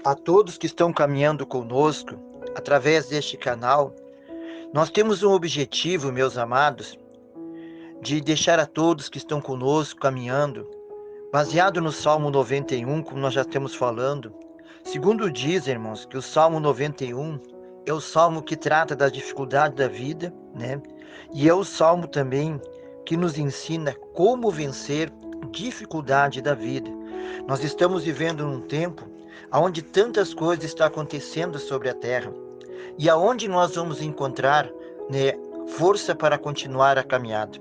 a todos que estão caminhando conosco através deste canal. Nós temos um objetivo, meus amados, de deixar a todos que estão conosco caminhando, baseado no Salmo 91, como nós já estamos falando. Segundo diz, irmãos, que o Salmo 91 é o salmo que trata das dificuldades da vida, né? E é o salmo também que nos ensina como vencer dificuldade da vida. Nós estamos vivendo num tempo onde tantas coisas estão acontecendo sobre a terra e aonde nós vamos encontrar, né, força para continuar a caminhada.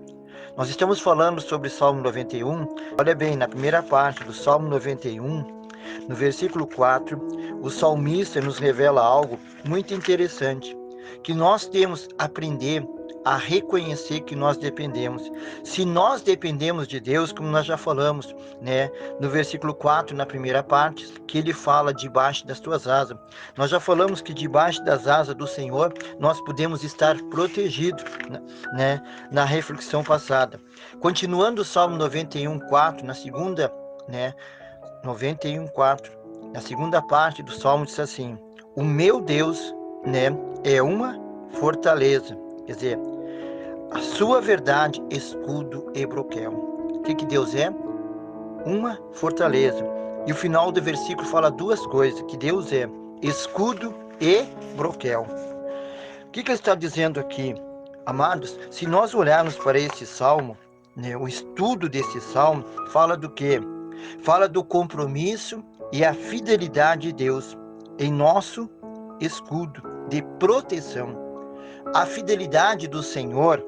Nós estamos falando sobre o Salmo 91. Olha bem, na primeira parte do Salmo 91, no versículo 4, o salmista nos revela algo muito interessante, que nós temos que aprender a reconhecer que nós dependemos. Se nós dependemos de Deus, como nós já falamos, né, no versículo 4, na primeira parte, que ele fala debaixo das tuas asas. Nós já falamos que debaixo das asas do Senhor, nós podemos estar protegidos, né, na reflexão passada. Continuando o Salmo 91, 4, na segunda, né, 91, 4, na segunda parte do Salmo diz assim: o meu Deus, né, é uma fortaleza. Quer dizer, a sua verdade, escudo e broquel. O que Deus é? Uma fortaleza. E o final do versículo fala duas coisas, que Deus é escudo e broquel. O que ele está dizendo aqui? Amados, se nós olharmos para esse salmo, né, o estudo desse salmo fala do quê? Fala do compromisso e a fidelidade de Deus em nosso escudo de proteção. A fidelidade do Senhor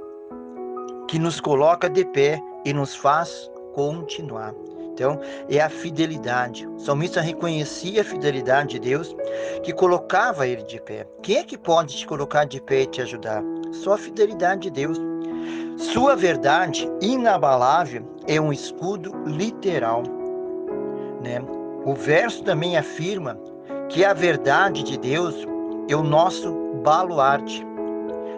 que nos coloca de pé e nos faz continuar. Então, é a fidelidade. O salmista reconhecia a fidelidade de Deus que colocava ele de pé. Quem é que pode te colocar de pé e te ajudar? Só a fidelidade de Deus. Sua verdade inabalável é um escudo literal, né? O verso também afirma que a verdade de Deus é o nosso baluarte.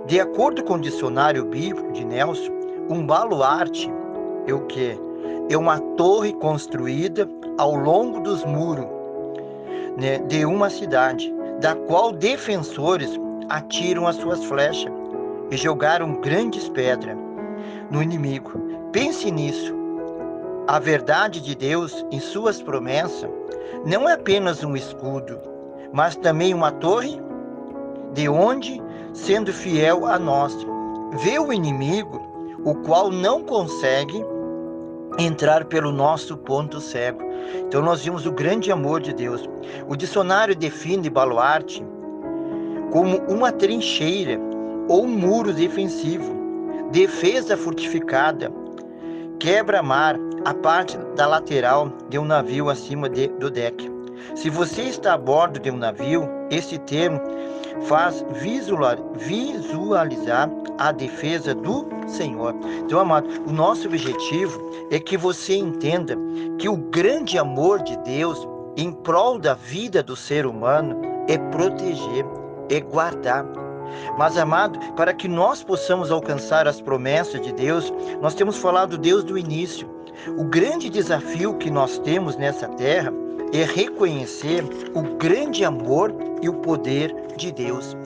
De acordo com o dicionário bíblico de Nelson, um baluarte é o quê? É uma torre construída ao longo dos muros, né, de uma cidade, da qual defensores atiram as suas flechas e jogaram grandes pedras no inimigo. Pense nisso. A verdade de Deus em suas promessas não é apenas um escudo, mas também uma torre de onde, sendo fiel a nós, vê o inimigo, o qual não consegue entrar pelo nosso ponto cego. Então nós vimos o grande amor de Deus. O dicionário define baluarte como uma trincheira ou um muro defensivo, defesa fortificada, quebra-mar, a parte da lateral de um navio acima do deck. Se você está a bordo de um navio, esse termo faz visualizar a defesa do Senhor. Então, amado, o nosso objetivo é que você entenda que o grande amor de Deus em prol da vida do ser humano é proteger, é guardar. Mas, amado, para que nós possamos alcançar as promessas de Deus, nós temos falado desde o início. O grande desafio que nós temos nessa terra é reconhecer o grande amor e o poder de Deus.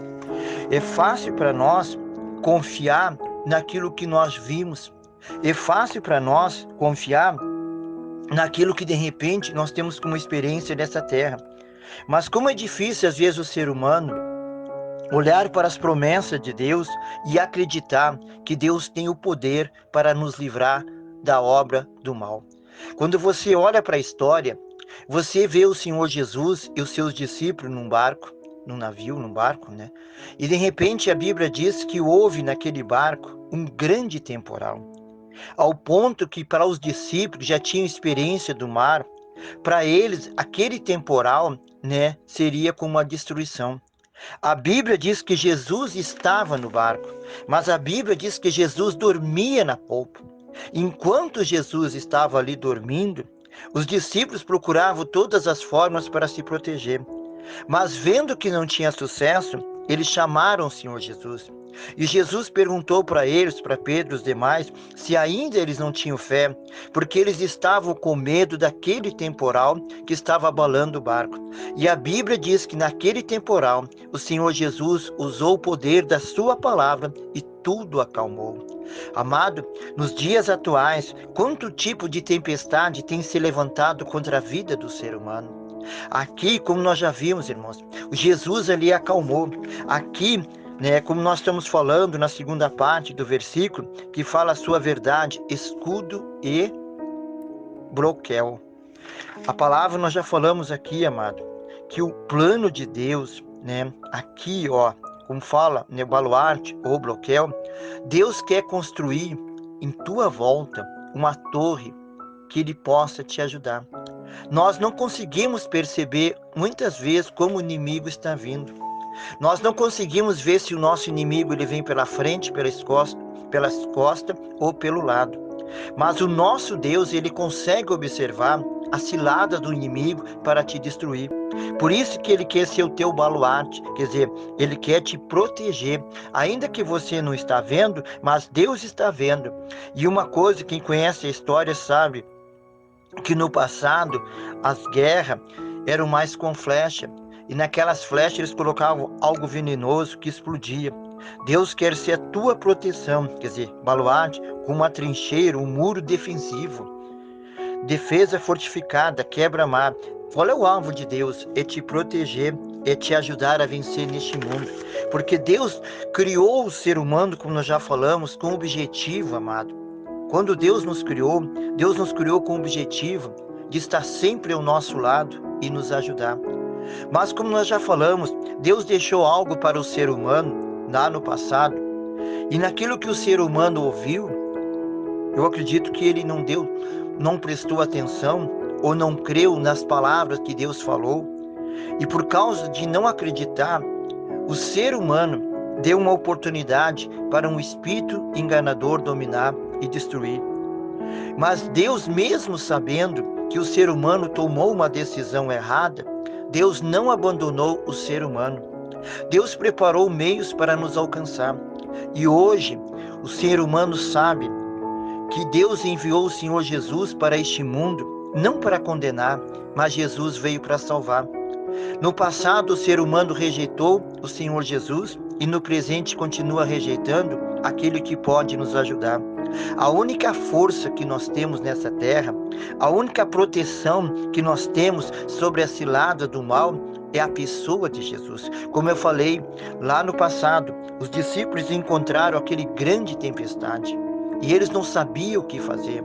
É fácil para nós confiar naquilo que nós vimos. É fácil para nós confiar naquilo que de repente nós temos como experiência nessa terra. Mas como é difícil às vezes o ser humano olhar para as promessas de Deus e acreditar que Deus tem o poder para nos livrar da obra do mal. Quando você olha para a história, você vê o Senhor Jesus e os seus discípulos num barco, num navio, num barco, né? E de repente a Bíblia diz que houve naquele barco um grande temporal, ao ponto que para os discípulos já tinham experiência do mar, para eles aquele temporal, né, seria como a destruição. A Bíblia diz que Jesus estava no barco, mas a Bíblia diz que Jesus dormia na polpa. Enquanto Jesus estava ali dormindo, os discípulos procuravam todas as formas para se proteger. Mas vendo que não tinha sucesso, eles chamaram o Senhor Jesus. E Jesus perguntou para eles, para Pedro e os demais, se ainda eles não tinham fé, porque eles estavam com medo daquele temporal que estava abalando o barco. E a Bíblia diz que naquele temporal, o Senhor Jesus usou o poder da sua palavra e tudo acalmou. Amado, nos dias atuais, quanto tipo de tempestade tem se levantado contra a vida do ser humano? Aqui, como nós já vimos, irmãos, Jesus ali acalmou. Aqui, como nós estamos falando na segunda parte do versículo, que fala a sua verdade, escudo e broquel. A palavra nós já falamos aqui, amado, que o plano de Deus, aqui, como fala, baluarte ou broquel, Deus quer construir em tua volta uma torre que Ele possa te ajudar. Nós não conseguimos perceber muitas vezes como o inimigo está vindo. Nós não conseguimos ver se o nosso inimigo ele vem pela frente, pelas costas ou pelo lado. Mas o nosso Deus, ele consegue observar a cilada do inimigo para te destruir. Por isso que ele quer ser o teu baluarte, quer dizer, ele quer te proteger. Ainda que você não está vendo, mas Deus está vendo. E uma coisa, quem conhece a história sabe que no passado as guerras eram mais com flecha. E naquelas flechas eles colocavam algo venenoso que explodia. Deus quer ser a tua proteção, quer dizer, baluarte, com uma trincheira, um muro defensivo. Defesa fortificada, quebra-mar. Qual é o alvo de Deus? É te proteger, é te ajudar a vencer neste mundo. Porque Deus criou o ser humano, como nós já falamos, com um objetivo, amado. Quando Deus nos criou com o objetivo de estar sempre ao nosso lado e nos ajudar. Mas como nós já falamos, Deus deixou algo para o ser humano lá no passado. E naquilo que o ser humano ouviu, eu acredito que ele não prestou atenção ou não creu nas palavras que Deus falou. E por causa de não acreditar, o ser humano deu uma oportunidade para um espírito enganador dominar e destruir. Mas Deus, mesmo sabendo que o ser humano tomou uma decisão errada, Deus não abandonou o ser humano. Deus preparou meios para nos alcançar. E hoje, o ser humano sabe que Deus enviou o Senhor Jesus para este mundo, não para condenar, mas Jesus veio para salvar. No passado, o ser humano rejeitou o Senhor Jesus e no presente continua rejeitando aquele que pode nos ajudar. A única força que nós temos nessa terra, a única proteção que nós temos sobre a cilada do mal é a pessoa de Jesus. Como eu falei lá no passado, os discípulos encontraram aquele grande tempestade e eles não sabiam o que fazer,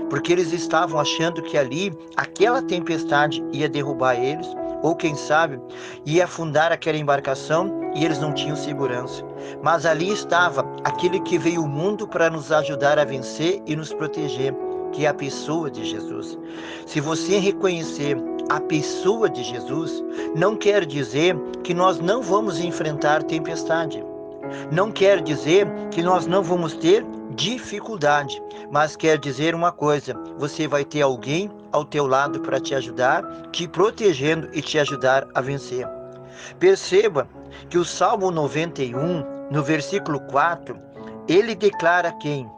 porque eles estavam achando que ali, aquela tempestade ia derrubar eles, ou quem sabe, ia afundar aquela embarcação e eles não tinham segurança. Mas ali estava aquele que veio ao mundo para nos ajudar a vencer e nos proteger, que é a pessoa de Jesus. Se você reconhecer a pessoa de Jesus, não quer dizer que nós não vamos enfrentar tempestade. Não quer dizer que nós não vamos ter dificuldade, mas quer dizer uma coisa: você vai ter alguém ao teu lado para te ajudar, te protegendo e te ajudar a vencer. Perceba que o Salmo 91, no versículo 4, ele declara quem?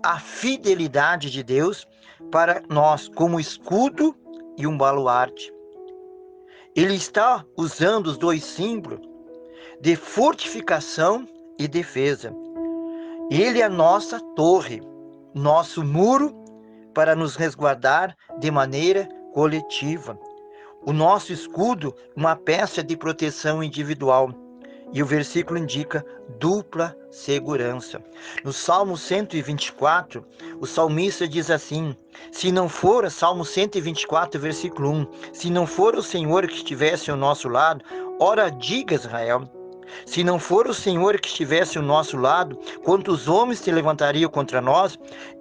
A fidelidade de Deus para nós como escudo e um baluarte. Ele está usando os dois símbolos de fortificação e defesa. Ele é a nossa torre, nosso muro para nos resguardar de maneira coletiva. O nosso escudo, uma peça de proteção individual. E o versículo indica dupla segurança. No Salmo 124, o salmista diz assim, Salmo 124, versículo 1, se não for o Senhor que estivesse ao nosso lado, ora diga Israel, se não for o Senhor que estivesse ao nosso lado, quantos homens se levantariam contra nós?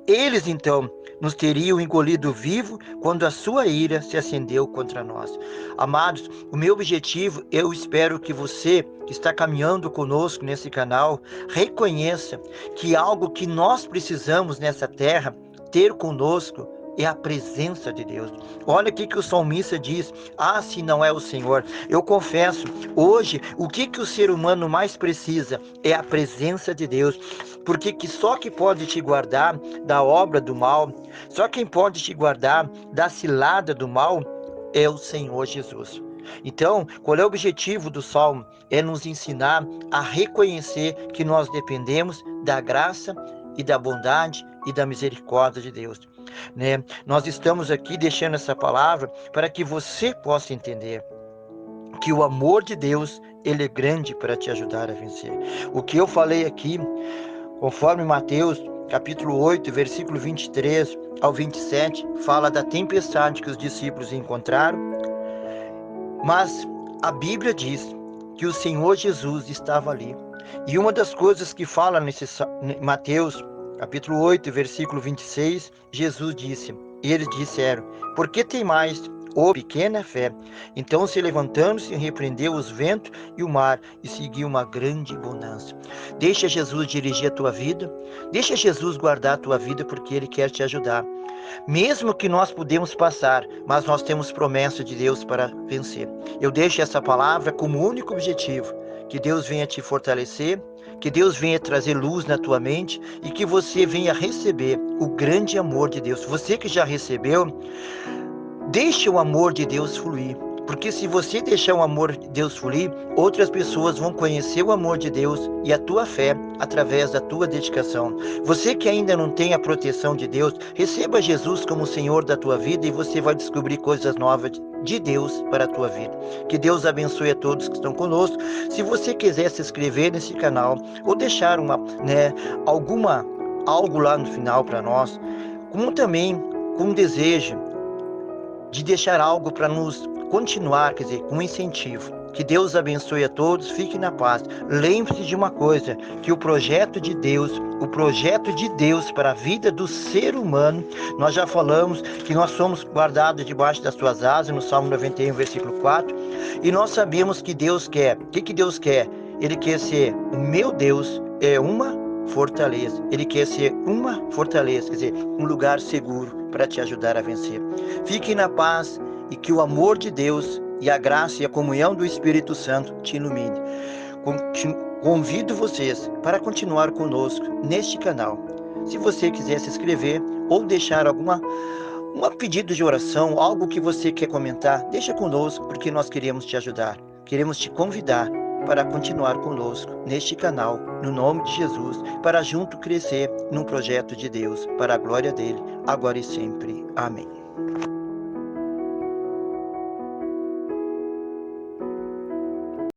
Eles então nos teriam engolido vivo quando a sua ira se acendeu contra nós. Amados, o meu objetivo, eu espero que você que está caminhando conosco nesse canal, reconheça que algo que nós precisamos nessa terra ter conosco é a presença de Deus. Olha o que o salmista diz: ah, se não é o Senhor. Eu confesso, hoje, o que o ser humano mais precisa é a presença de Deus, porque só que pode te guardar da obra do mal, só quem pode te guardar da cilada do mal é o Senhor Jesus. Então, qual é o objetivo do Salmo? É nos ensinar a reconhecer que nós dependemos da graça e da bondade e da misericórdia de Deus, né? Nós estamos aqui deixando essa palavra para que você possa entender que o amor de Deus, ele é grande para te ajudar a vencer. O que eu falei aqui, conforme Mateus capítulo 8, versículo 23 ao 27, fala da tempestade que os discípulos encontraram, mas a Bíblia diz que o Senhor Jesus estava ali. E uma das coisas que fala nesse Mateus capítulo 8, versículo 26, Jesus disse, e eles disseram: por que temais, ó pequena fé? Então se levantando-se, repreendeu os ventos e o mar, e seguiu uma grande bonança. Deixa Jesus dirigir a tua vida, deixa Jesus guardar a tua vida, porque Ele quer te ajudar. Mesmo que nós podemos passar, mas nós temos promessa de Deus para vencer. Eu deixo essa palavra como único objetivo, que Deus venha te fortalecer, que Deus venha trazer luz na tua mente e que você venha receber o grande amor de Deus. Você que já recebeu, deixe o amor de Deus fluir. Porque se você deixar o amor de Deus fluir, outras pessoas vão conhecer o amor de Deus e a tua fé através da tua dedicação. Você que ainda não tem a proteção de Deus, receba Jesus como Senhor da tua vida e você vai descobrir coisas novas de Deus para a tua vida. Que Deus abençoe a todos que estão conosco. Se você quiser se inscrever nesse canal ou deixar algo lá no final para nós, como também com desejo de deixar algo para nos continuar, quer dizer, com incentivo. Que Deus abençoe a todos, fique na paz. Lembre-se de uma coisa, que o projeto de Deus para a vida do ser humano, nós já falamos que nós somos guardados debaixo das suas asas, no Salmo 91, versículo 4, e nós sabemos que Deus quer. O que Deus quer? Ele quer ser o meu Deus, é uma fortaleza. Ele quer ser uma fortaleza, quer dizer, um lugar seguro para te ajudar a vencer. Fique na paz e que o amor de Deus e a graça e a comunhão do Espírito Santo te ilumine. Convido vocês para continuar conosco neste canal. Se você quiser se inscrever ou deixar um pedido de oração, algo que você quer comentar, deixa conosco, porque nós queremos te ajudar. Queremos te convidar para continuar conosco neste canal, no nome de Jesus, para junto crescer num projeto de Deus, para a glória dele, agora e sempre. Amém.